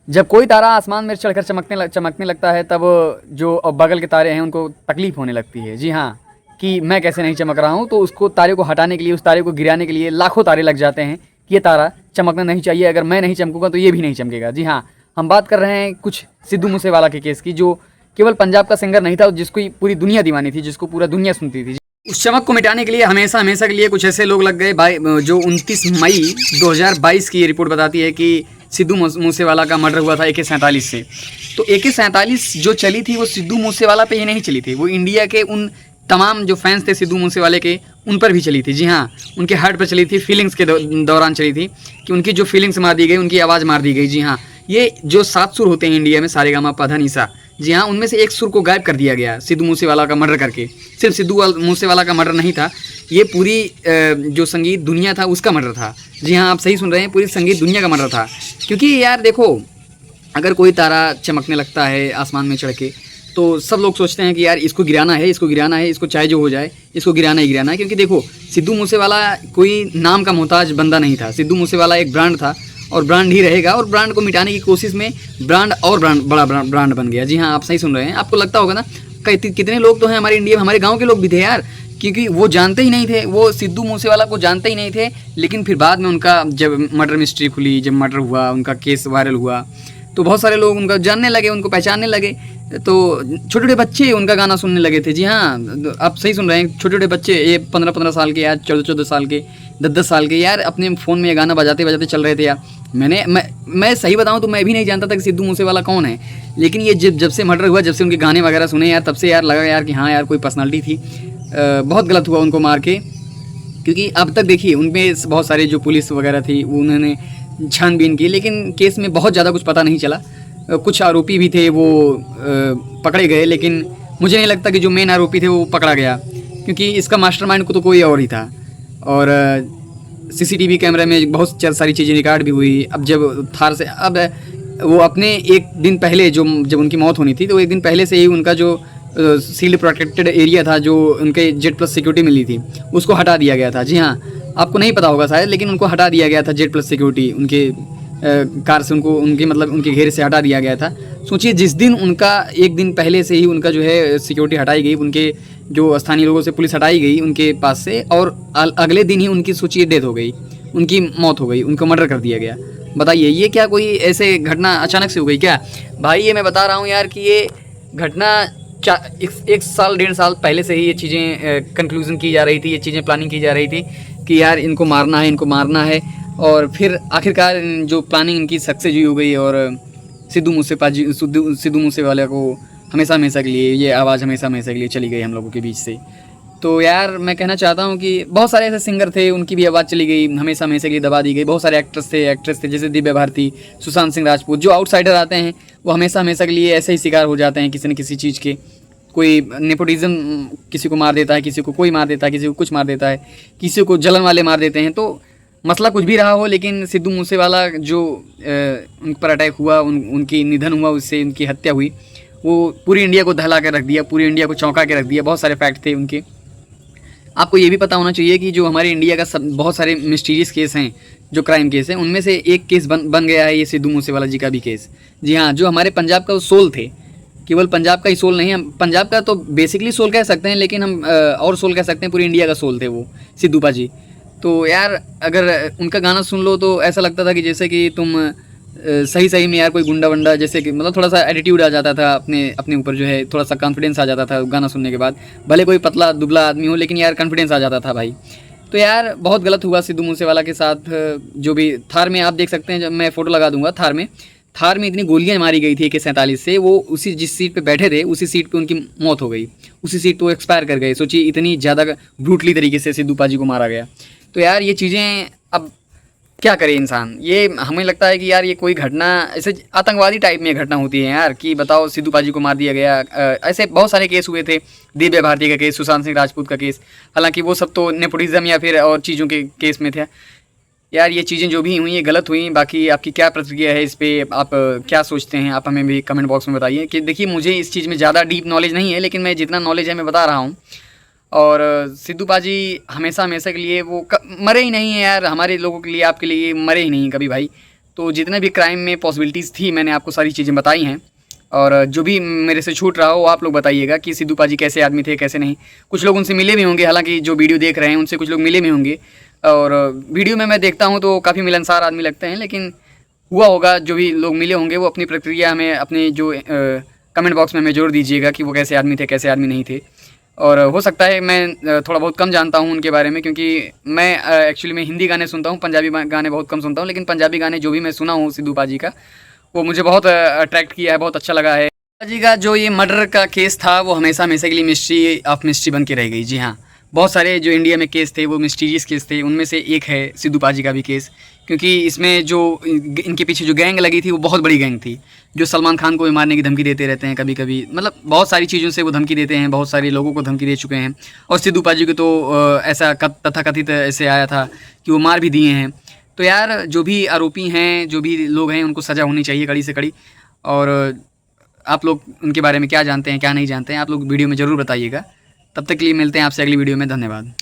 जब कोई तारा आसमान में चढ़कर चमकने लगता है, तब जो बगल के तारे हैं उनको तकलीफ होने लगती है। जी हाँ, कि मैं कैसे नहीं चमक रहा हूँ, तो उसको तारे को हटाने के लिए, उस तारे को गिराने के लिए लाखों तारे लग जाते हैं कि ये तारा चमकना नहीं चाहिए, अगर मैं नहीं चमकूंगा तो ये भी नहीं चमकेगा। जी हाँ, हम बात कर रहे हैं कुछ सिद्धू मूसेवाला के केस की, जो केवल पंजाब का सिंगर नहीं था, जिसको पूरी दुनिया दीवानी थी, जिसको पूरा दुनिया सुनती थी। उस चमक को मिटाने के लिए हमेशा हमेशा के लिए कुछ ऐसे लोग लग गए भाई। जो 29 मई 2022 की ये रिपोर्ट बताती है कि सिद्धू मूसेवाला का मर्डर हुआ था AK-47 से। तो AK-47 जो चली थी वो सिद्धू मूसेवाला पे ही नहीं चली थी, वो इंडिया के उन तमाम जो फैंस थे सिद्धू मूसेवाले के, उन पर भी चली थी। जी हाँ, उनके हार्ट पर चली थी, फीलिंग्स के दौरान चली थी, कि उनकी जो फीलिंग्स मार दी गई, उनकी आवाज़ मार दी गई। जी हाँ, ये जो 7 सुर होते हैं इंडिया में, सारेगामा पा धा नी सा, जी हाँ, उनमें से एक सुर को गायब कर दिया गया सिद्धू मूसेवाला का मर्डर करके। सिर्फ सिद्धू मूसेवाला का मर्डर नहीं था, ये पूरी जो संगीत दुनिया था उसका मर्डर था। जी हाँ, आप सही सुन रहे हैं, पूरी संगीत दुनिया का मर्डर था। क्योंकि यार देखो, अगर कोई तारा चमकने लगता है आसमान में चढ़ के, तो सब लोग सोचते हैं कि यार इसको गिराना है, इसको गिराना है, इसको चाहे जो हो जाए, इसको गिराना ही गिराना है। क्योंकि देखो, सिद्धू मूसेवाला कोई नाम का मोहताज बंदा नहीं था। सिद्धू मूसेवाला एक ब्रांड था और ब्रांड ही रहेगा, और ब्रांड को मिटाने की कोशिश में ब्रांड और बड़ा ब्रांड बन गया। जी हाँ, आप सही सुन रहे हैं। आपको लगता होगा ना, कितने लोग तो हैं हमारे इंडिया में, हमारे गाँव के लोग भी थे यार, क्योंकि वो जानते ही नहीं थे, वो सिद्धू मूसेवाला को जानते ही नहीं थे। लेकिन फिर बाद में उनका जब मर्डर मिस्ट्री खुली, जब मर्डर हुआ, उनका केस वायरल हुआ, तो बहुत सारे लोग उनका जानने लगे, उनको पहचानने लगे। तो छोटे छोटे बच्चे उनका गाना सुनने लगे थे। जी हाँ, आप सही सुन रहे हैं, छोटे छोटे बच्चे, ये 15-15 साल के, यार 14-14 साल के, 10-10 साल के, यार अपने फ़ोन में ये गाना बजाते बजाते चल रहे थे यार। मैं सही बताऊं तो मैं भी नहीं जानता था कि सिद्धू मूसेवाला कौन है। लेकिन ये जब से मर्डर हुआ, जब से उनके गाने वगैरह सुने यार, तब से यार लगा यार कि हाँ यार, कोई पर्सनालिटी थी। बहुत गलत हुआ उनको मार के, क्योंकि अब तक देखिए उनमें बहुत सारे जो पुलिस वगैरह थी उन्होंने छानबीन की, लेकिन केस में बहुत ज़्यादा कुछ पता नहीं चला। कुछ आरोपी भी थे वो पकड़े गए, लेकिन मुझे नहीं लगता कि जो मेन आरोपी थे वो पकड़ा गया, क्योंकि इसका मास्टरमाइंड को तो कोई और ही था। और CCTV कैमरे में बहुत सारी चीज़ें रिकॉर्ड भी हुई। अब जब थार से, अब वो अपने एक दिन पहले जब उनकी मौत होनी थी, तो एक दिन पहले से ही उनका जो सील्ड प्रोटेक्टेड एरिया था, जो उनके Z+ सिक्योरिटी मिली थी, उसको हटा दिया गया था। जी हाँ, आपको नहीं पता होगा शायद, लेकिन उनको हटा दिया गया था Z+ सिक्योरिटी, उनके कार से, उनको उनके मतलब उनके घेरे से हटा दिया गया था। सोचिए, जिस दिन उनका एक दिन पहले से ही उनका जो है सिक्योरिटी हटाई गई, उनके जो स्थानीय लोगों से पुलिस हटाई गई उनके पास से, और अगले दिन ही उनकी सोचिए डेथ हो गई, उनकी मौत हो गई, उनको मर्डर कर दिया गया। बताइए, ये क्या कोई ऐसे घटना अचानक से हो गई क्या भाई? ये मैं बता रहा हूँ यार कि ये घटना एक साल 1.5 साल पहले से ही ये चीज़ें कंक्लूजन की जा रही थी, ये चीज़ें प्लानिंग की जा रही थी कि यार इनको मारना है, इनको मारना है। और फिर आखिरकार जो प्लानिंग इनकी सक्सेस हुई हो गई, और सिद्धू मूसेवाला को हमेशा हमेशा के लिए ये आवाज़ हमेशा हमेशा के लिए चली गई हम लोगों के बीच से। तो यार मैं कहना चाहता हूँ कि बहुत सारे ऐसे सिंगर थे, उनकी भी आवाज़ चली गई, हमेशा हमेशा के लिए दबा दी गई। बहुत सारे एक्ट्रेस थे, जैसे दिव्या भारती, सुशांत सिंह राजपूत, जो आउटसाइडर आते हैं वो हमेशा हमेशा के लिए ऐसे ही शिकार हो जाते हैं किसी न किसी चीज़ के। कोई नेपोटिज्म किसी को मार देता है, किसी को कोई मार देता है, किसी को कुछ मार देता है, किसी को जलन वाले मार देते हैं। तो मसला कुछ भी रहा हो, लेकिन सिद्धू मूसेवाला जो उन पर अटैक हुआ, उनकी निधन हुआ, उससे उनकी हत्या हुई, वो पूरी इंडिया को दहला के रख दिया, पूरी इंडिया को चौंका के रख दिया। बहुत सारे फैक्ट थे उनके। आपको ये भी पता होना चाहिए कि जो हमारे इंडिया का बहुत सारे मिस्टीरियस केस हैं, जो क्राइम केस हैं, उनमें से एक केस बन गया है ये सिद्धू मूसेवाला जी का भी केस। जी हाँ, जो हमारे पंजाब का सोल थे, केवल पंजाब का ही सोल नहीं, हम पंजाब का तो बेसिकली सोल कह सकते हैं, लेकिन हम और सोल कह सकते हैं, पूरी इंडिया का सोल थे वो सिद्धू पाजी। तो यार अगर उनका गाना सुन लो तो ऐसा लगता था कि जैसे कि तुम सही में यार कोई गुंडा वंडा, जैसे कि मतलब थोड़ा सा एटीट्यूड आ जाता था, अपने ऊपर जो है थोड़ा सा कॉन्फिडेंस आ जाता था गाना सुनने के बाद। भले कोई पतला दुबला आदमी हो, लेकिन यार कॉन्फिडेंस आ जाता था भाई। तो यार बहुत गलत हुआ सिद्धू मूसेवाला के साथ। जो भी थार में आप देख सकते हैं, जब मैं फ़ोटो लगा दूंगा, थार में इतनी गोलियां मारी गई थी AK-47 से, वो उसी जिस सीट पे बैठे थे उसी सीट पे उनकी मौत हो गई, उसी सीट पे वो एक्सपायर कर गए। सोचिए, इतनी ज़्यादा ब्रूटली तरीके से सिद्धू पाजी को मारा गया। तो यार ये चीज़ें अब क्या करे इंसान। ये हमें लगता है कि यार ये कोई घटना ऐसे आतंकवादी टाइप में घटना होती है यार, कि बताओ सिद्धू पाजी को मार दिया गया। ऐसे बहुत सारे केस हुए थे, दिव्या भारती का केस, सुशांत सिंह राजपूत का केस, हालांकि वो सब तो नेपोटिज्म या फिर और चीज़ों के केस में थे। यार ये चीज़ें जो भी हुई ये गलत हुई। बाकी आपकी क्या प्रतिक्रिया है इस पर, आप क्या सोचते हैं, आप हमें भी कमेंट बॉक्स में बताइए। कि देखिए, मुझे इस चीज़ में ज़्यादा डीप नॉलेज नहीं है, लेकिन मैं जितना नॉलेज है मैं बता रहा हूँ। और सिद्धू पाजी हमेशा हमेशा के लिए वो मरे ही नहीं है यार, हमारे लोगों के लिए, आपके लिए मरे ही नहीं कभी भाई। तो जितने भी क्राइम में पॉसिबिलिटीज़ थी मैंने आपको सारी चीज़ें बताई हैं, और जो भी मेरे से छूट रहा हो आप लोग बताइएगा कि सिद्धू पाजी कैसे आदमी थे कैसे नहीं। कुछ लोग उनसे मिले भी होंगे, हालांकि जो वीडियो देख रहे हैं उनसे कुछ लोग मिले भी होंगे, और वीडियो में मैं देखता हूँ तो काफ़ी मिलनसार आदमी लगते हैं, लेकिन हुआ होगा जो भी लोग मिले होंगे वो अपनी प्रतिक्रिया हमें अपनी जो कमेंट बॉक्स में हमें ज़रूर दीजिएगा कि वो कैसे आदमी थे कैसे आदमी नहीं थे। और हो सकता है मैं थोड़ा बहुत कम जानता हूँ उनके बारे में, क्योंकि मैं एक्चुअली मैं हिंदी गाने सुनता हूँ, पंजाबी गाने बहुत कम सुनता हूँ, लेकिन पंजाबी गाने जो भी मैं सुना हूँ सिद्धू पाजी का वो मुझे बहुत अट्रैक्ट किया है, बहुत अच्छा लगा है। पाजी का जो ये मर्डर का केस था वो हमेशा हमेशा के लिए मिस्ट्री ऑफ मिस्ट्री बन के रह गई। जी हाँ, बहुत सारे जो इंडिया में केस थे वो मिस्टीरियस केस थे, उनमें से एक है सिद्धू पाजी का भी केस, क्योंकि इसमें जो इनके पीछे जो गैंग लगी थी वो बहुत बड़ी गैंग थी, जो सलमान खान को भी मारने की धमकी देते रहते हैं कभी कभी, मतलब बहुत सारी चीज़ों से वो धमकी देते हैं, बहुत सारे लोगों को धमकी दे चुके हैं। और सिद्धू पाजी को तो ऐसा तथाकथित ऐसे आया था कि वो मार भी दिए हैं। तो यार जो भी आरोपी हैं जो भी लोग हैं उनको सज़ा होनी चाहिए कड़ी से कड़ी। और आप लोग उनके बारे में क्या जानते हैं क्या नहीं जानते हैं, आप लोग वीडियो में ज़रूर बताइएगा। तब तक के लिए मिलते हैं आपसे अगली वीडियो में, धन्यवाद।